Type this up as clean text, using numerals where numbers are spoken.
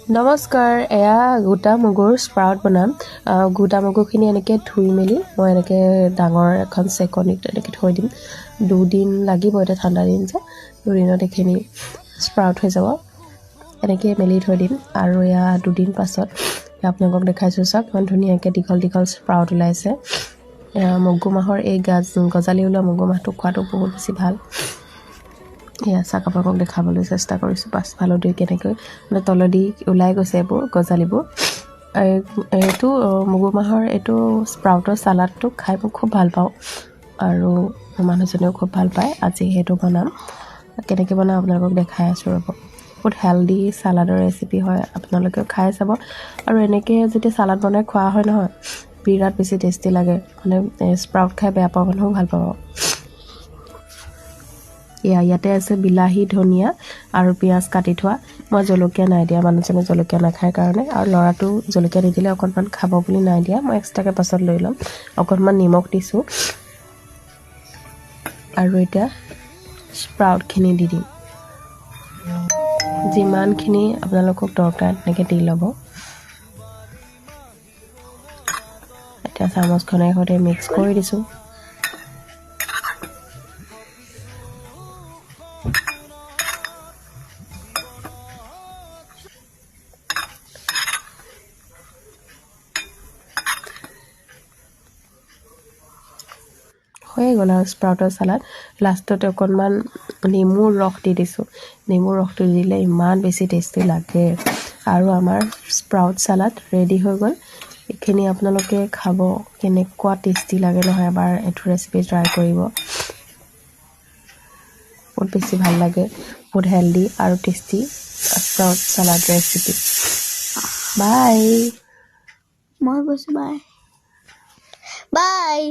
নমস্কাৰ এয়া গোটা মগুৰ স্প্ৰাউট বনাম গোটা মগুখিনি এনেকৈ ধুই মেলি মই এনেকৈ ডাঙৰ এখন চেকনিত এনেকৈ থৈ দিম দুদিন লাগিব এটা ঠাণ্ডা দিন যে দুদিনত এইখিনি স্প্ৰাউট হৈ যাব এনেকৈ মেলি থৈ দিম আৰু এয়া দুদিন পাছত আপোনালোকক দেখাইছোঁ চাওক ইমান ধুনীয়াকৈ দীঘল দীঘল স্প্ৰাউট ওলাইছে মগু মাহৰ এই গজালি ওলোৱা মগু মাহটো খোৱাটো বহুত বেছি ভাল এয়া চাওক আপোনালোকক দেখাবলৈ চেষ্টা কৰিছোঁ পাছফালেদি কেনেকৈ মানে তলেদি ওলাই গৈছে এইবোৰ গজালিবোৰ এইটো মগু মাহৰ এইটো স্প্ৰাউটৰ চালাডটো খাই মই খুব ভাল পাওঁ আৰু মানুহজনেও খুব ভাল পায় আজি সেইটো বনাম কেনেকৈ বনাম আপোনালোকক দেখাই আছোঁ ৰ'ব বহুত হেল্ডি চালাডৰ ৰেচিপি হয় আপোনালোকেও খাই চাব আৰু এনেকৈ যেতিয়া চালাড বনাই খোৱা হয় নহয় বিৰাট বেছি টেষ্টি লাগে মানে স্প্ৰাউট খাই বেয়া পোৱা মানুহও ভাল পাব ইয়াতে আছে বিলাহী ধনিয়া আৰু পিঁয়াজ কাটি থোৱা মই জলকীয়া নাই দিয়া মানুহজনে জলকীয়া নাখায় কাৰণে আৰু ল'ৰাটো জলকীয়া নিদিলে অকণমান খাব বুলি নাই দিয়া মই এক্সট্ৰাকৈ পাছত লৈ ল'ম অকণমান নিমখ দিছোঁ আৰু এতিয়া স্প্ৰাউটখিনি দি দিম যিমানখিনি আপোনালোকক দৰকাৰ তেনেকৈ দি ল'ব এতিয়া চামুচখনেৰে সৈতে মিক্স কৰি দিছোঁ হৈ গ'ল আৰু স্প্ৰাউটৰ চালাড লাষ্টতে অকণমান নেমুৰ ৰস দি দিছোঁ নেমুৰ ৰসটো দিলে ইমান বেছি টেষ্টি লাগে আৰু আমাৰ স্প্ৰাউট চালাড ৰেডি হৈ গ'ল এইখিনি আপোনালোকে খাব কেনেকুৱা টেষ্টি লাগে নহয় এবাৰ এইটো ৰেচিপি ট্ৰাই কৰিব বহুত বেছি ভাল লাগে বহুত হেল্ডি আৰু টেষ্টি স্প্ৰাউট চালাড ৰেচিপি বাই মই কৈছোঁ বাই বাই